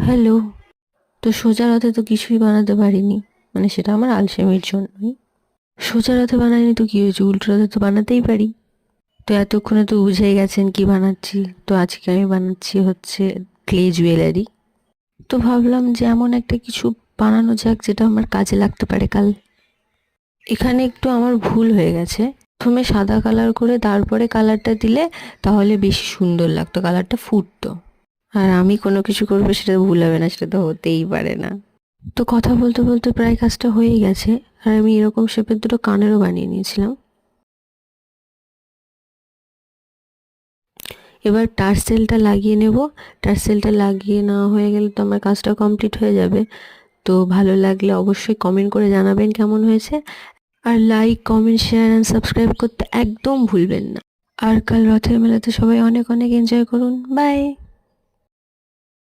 Hello. তো সোজা রথে তো কিছুই বানাতে পারিনি, মানে সেটা আমার আলসেমির জন্যই। সোজা রথে বানাইনি তো কি হয়েছে, উল্টো রথে তো বানাতেই পারি। তো এতক্ষণে তো বুঝেই গেছেন কি বানাচ্ছি। তো আজকে আমি বানাচ্ছি হচ্ছে ক্লে জুয়েলারি। তো ভাবলাম যে এমন একটা কিছু বানানো যাক যেটা আমার কাজে লাগতে পারে কাল। এখানে একটু আমার ভুল হয়ে গেছে। প্রথমে সাদা কালার করে তারপরে কালারটা দিলে তাহলে বেশি সুন্দর লাগতো, কালারটা ফুটতো। আর আমি কোনো কিছু করবো সেটা ভুল হবে না, সেটা তো হতেই পারে না। তো কথা বলতে বলতে প্রায় কাজটা হয়েই গেছে। আর আমি এরকম শেপের দুটো কানেরও বানিয়ে নিয়েছিলাম। এবার টার্সেলটা লাগিয়ে নেব। টার্সেলটা লাগিয়ে নেওয়া হয়ে গেলে তো আমার কাজটা কমপ্লিট হয়ে যাবে। তো ভালো লাগলে অবশ্যই কমেন্ট করে জানাবেন কেমন হয়েছে। আর like, comment, share and subscribe করতে একদম ভুলবেন না। আর কাল রথের মেলাতে সবাই অনেক অনেক এনজয় করুন। বাই।